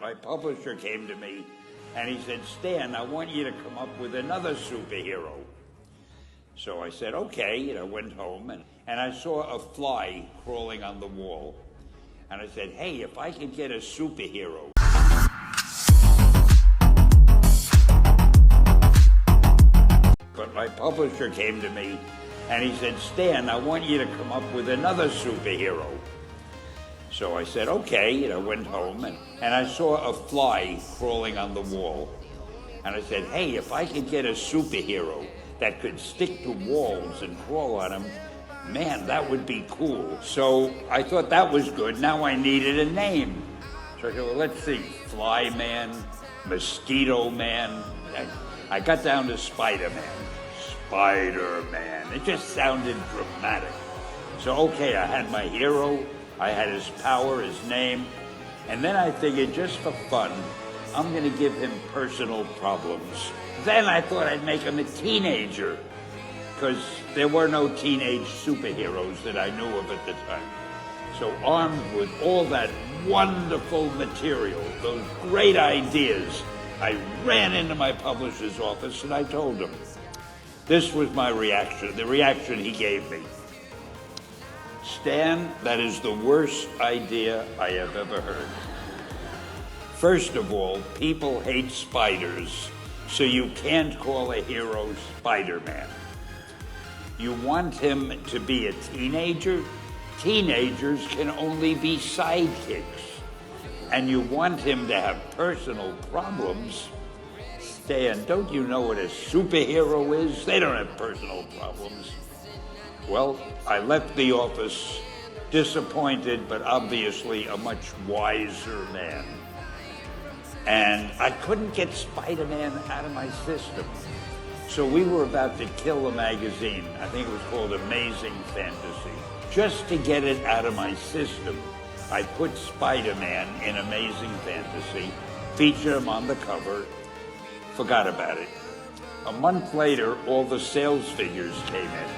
But my publisher came to me and he said, Stan, I want you to come up with another superhero. So I said, okay, and I went home and I saw a fly crawling on the wall. And I said, hey, if I could get a superhero. But my publisher came to me and he said, Stan, I want you to come up with another superhero. So I said, okay, and I went home and I saw a fly crawling on the wall. And I said, hey, if I could get a superhero that could stick to walls and crawl on them, man, that would be cool. So I thought that was good. Now I needed a name. So I said, well, let's see, Fly Man, Mosquito Man. I got down to Spider-Man. Spider-Man. It just sounded dramatic. So, okay, I had my hero. I had his power, his name. And then I figured, just for fun, I'm going to give him personal problems. Then I thought I'd make him a teenager, because there were no teenage superheroes that I knew of at the time. So armed with all that wonderful material, those great ideas, I ran into my publisher's office and I told him. This was my reaction, the reaction he gave me. Stan, that is the worst idea I have ever heard. First of all, people hate spiders, so you can't call a hero Spider-Man. You want him to be a teenager? Teenagers can only be sidekicks. And you want him to have personal problems? Stan, don't you know what a superhero is? They don't have personal problems. Well, I left the office disappointed, but obviously a much wiser man. And I couldn't get Spider-Man out of my system. So we were about to kill a magazine. I think it was called Amazing Fantasy. Just to get it out of my system, I put Spider-Man in Amazing Fantasy, featured him on the cover, forgot about it. A month later, all the sales figures came in.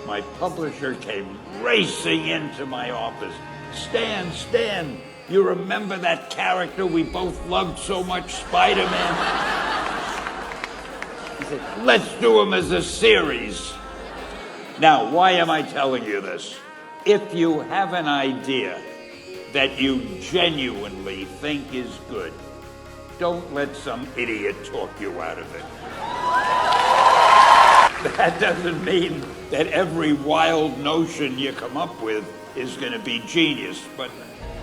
My publisher came racing into my office. Stan, you remember that character we both loved so much, Spider-Man? He said, let's do him as a series. Now, why am I telling you this? If you have an idea that you genuinely think is good, don't let some idiot talk you out of it. That doesn't mean that every wild notion you come up with is going to be genius, but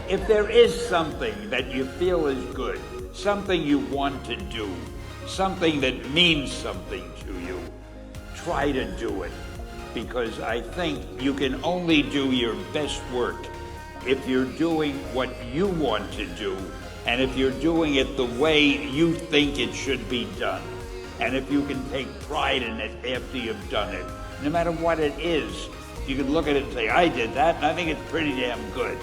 if there is something that you feel is good, something you want to do, something that means something to you, try to do it. Because I think you can only do your best work if you're doing what you want to do, and if you're doing it the way you think it should be done. And if you can take pride in it after you've done it, no matter what it is, you can look at it and say, I did that, and I think it's pretty damn good.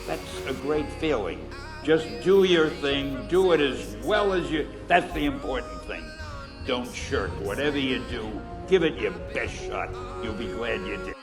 That's a great feeling. Just do your thing, do it as well as you, that's the important thing. Don't shirk. Whatever you do, give it your best shot. You'll be glad you did.